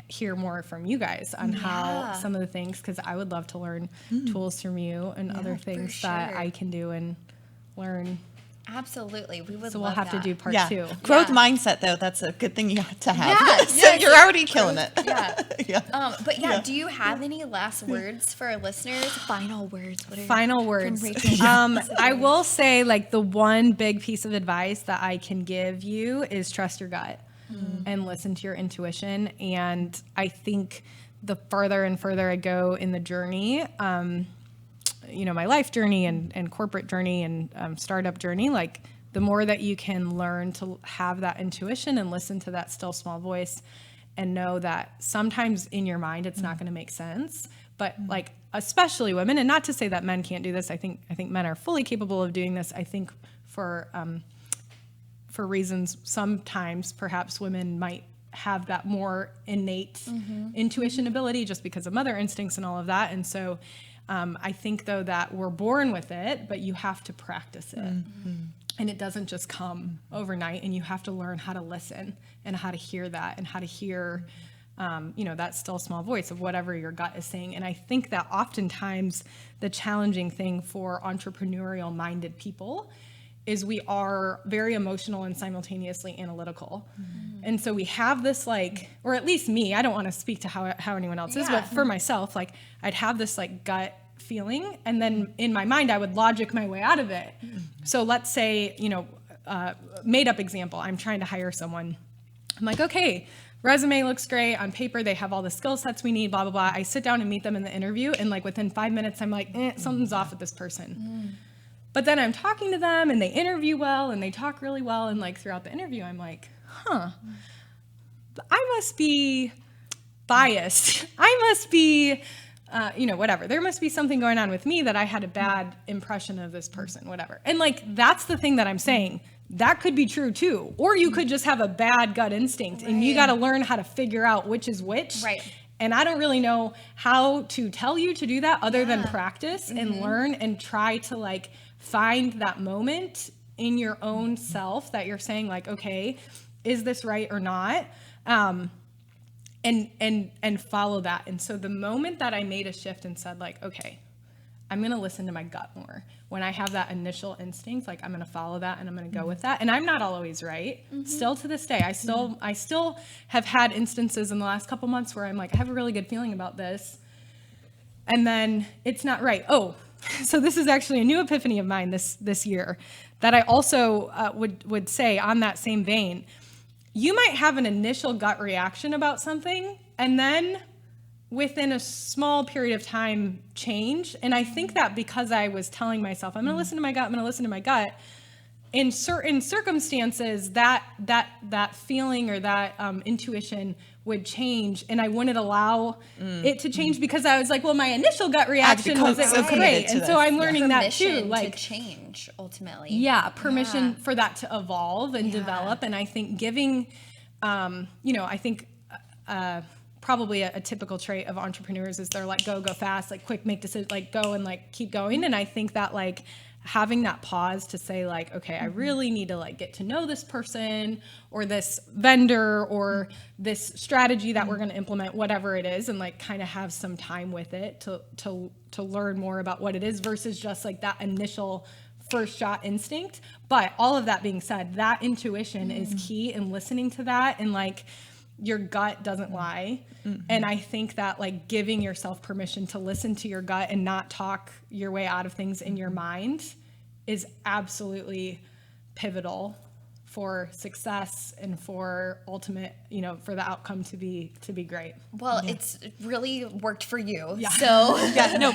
hear more from you guys on how some of the things, because I would love to learn tools from you and other things that I can do and learn. Absolutely. We would So love we'll have to do part 2. Growth mindset, though, that's a good thing you have to have. So you're already killing it. But do you have any last words for our listeners? Final words. Final words. I will say, like, the one big piece of advice that I can give you is trust your gut and listen to your intuition. And I think the further and further I go in the journey, you know, my life journey and corporate journey and startup journey, like the more that you can learn to have that intuition and listen to that still small voice and know that sometimes in your mind it's not going to make sense, but like especially women, and not to say that men can't do this. I think men are fully capable of doing this. I think for reasons sometimes perhaps women might have that more innate intuition ability just because of mother instincts and all of that. And so I think, though, that we're born with it, but you have to practice it. And it doesn't just come overnight, and you have to learn how to listen and how to hear that and how to hear, that still small voice of whatever your gut is saying. And I think that oftentimes the challenging thing for entrepreneurial minded people is we are very emotional and simultaneously analytical. And so we have this or at least me, I don't want to speak to how anyone else is, but for myself, I'd have this gut feeling, and then in my mind I would logic my way out of it. So let's say, made up example, I'm trying to hire someone. I'm like, okay, resume looks great on paper, they have all the skill sets we need, blah blah blah. I sit down and meet them in the interview, and within 5 minutes I'm like, something's off with this person. But then I'm talking to them, and they interview well, and they talk really well, and throughout the interview I'm like, I must be biased. I must be whatever. There must be something going on with me that I had a bad impression of this person, whatever. And that's the thing that I'm saying. That could be true too. Or you could just have a bad gut instinct, and you got to learn how to figure out which is which. Right. And I don't really know how to tell you to do that other than practice and learn and try to find that moment in your own self that you're saying okay, is this right or not? And follow that. And so the moment that I made a shift and said okay, I'm going to listen to my gut more. When I have that initial instinct, I'm going to follow that and I'm going to go with that. And I'm not always right. Still to this day, I still have had instances in the last couple months where I'm I have a really good feeling about this. And then it's not right. Oh, so this is actually a new epiphany of mine this year that I also would say on that same vein. You might have an initial gut reaction about something, and then within a small period of time change. And I think that because I was telling myself, I'm going to listen to my gut, I'm going to listen to my gut, in certain circumstances, that feeling or that intuition would change, and I wouldn't allow it to change because I was well, my initial gut reaction was it was great. And so I'm learning that too. To change, ultimately. Yeah, permission for that to evolve and develop. And I think giving, I think probably a typical trait of entrepreneurs is they're go fast, quick, make decisions, go and keep going. And I think that having that pause to say okay, I really need to get to know this person or this vendor or this strategy that we're going to implement, whatever it is, and kind of have some time with it to learn more about what it is versus just that initial first shot instinct. But all of that being said, that intuition is key in listening to that, and your gut doesn't lie. And I think that giving yourself permission to listen to your gut and not talk your way out of things in your mind is absolutely pivotal for success and for ultimate, for the outcome to be great. Well, it's really worked for you. Yeah. So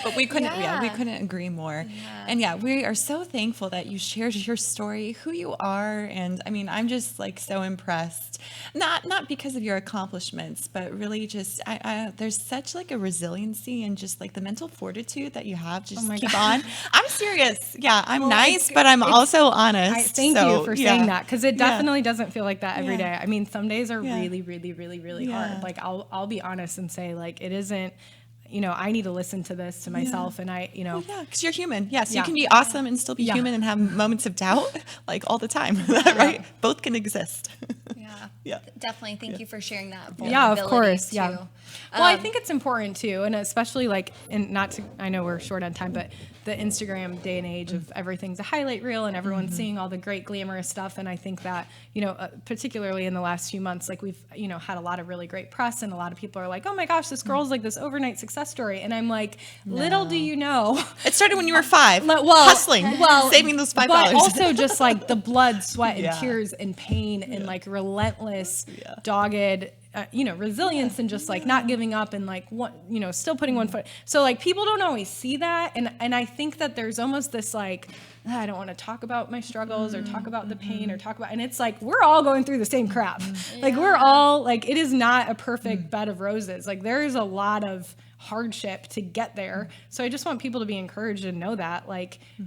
but we couldn't agree more. Yeah. And we are so thankful that you shared your story, who you are. And I mean, I'm just so impressed, not because of your accomplishments, but really just, there's such a resiliency and just the mental fortitude that you have. Just keep on. I'm serious. Yeah. I'm nice, but I'm also honest. Thank you for saying that. Cause it definitely doesn't feel like that every day. I mean, some days are really, really, really, really hard. I'll be honest and say it isn't, I need to listen to this to myself, and I, because you're human. Yes, you can be awesome and still be human and have moments of doubt all the time, right? Both can exist. Definitely. Thank you for sharing that vulnerability. Yeah, of course. Too. Yeah. Well, I think it's important too, and especially and I know we're short on time, but the Instagram day and age of everything's a highlight reel and everyone's seeing all the great glamorous stuff. And I think that, particularly in the last few months, we've, had a lot of really great press, and a lot of people are oh my gosh, this girl's this overnight success story. And I'm little do you know. It started when you were 5, hustling, saving those $5. But also just the blood, sweat, and tears and pain and relentless, dogged, resilience and just not giving up and still putting one foot. So people don't always see that. And I think that there's almost this I don't want to talk about my struggles or talk about the pain or talk about, and it's we're all going through the same crap. We're all it is not a perfect bed of roses. there is a lot of hardship to get there. So I just want people to be encouraged and know that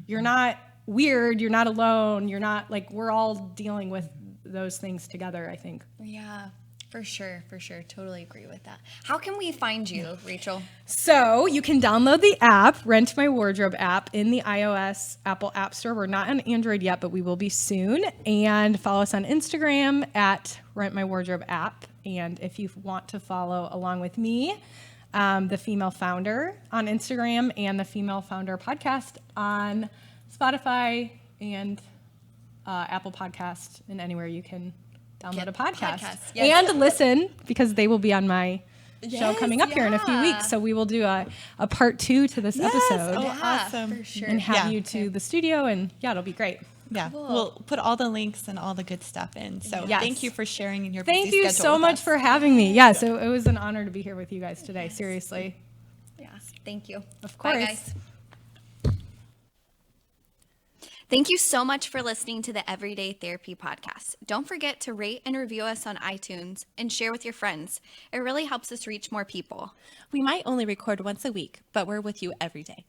you're not weird, you're not alone, you're not we're all dealing with those things together, I think. Yeah. For sure. Totally agree with that. How can we find you, Rachel? So you can download the app, Rent My Wardrobe app, in the iOS Apple App Store. We're not on Android yet, but we will be soon. And follow us on Instagram at Rent My Wardrobe app. And if you want to follow along with me, the Female Founder on Instagram and the Female Founder podcast on Spotify and Apple Podcast and anywhere you can download a podcast. Yes. And listen, because they will be on my show coming up here in a few weeks. So we will do a part 2 to this episode. Oh, Yeah, awesome. for sure. And have Yeah. you to the studio, and it'll be great. Yeah, Cool. we'll put all the links and all the good stuff in. So Yes. thank you for sharing in your Thank busy you schedule so with much us. for having me. Yeah, so it was an honor to be here with you guys today. Seriously. Yes, thank you. Of Bye, course. guys. Thank you so much for listening to the Everyday Therapy Podcast. Don't forget to rate and review us on iTunes and share with your friends. It really helps us reach more people. We might only record once a week, but we're with you every day.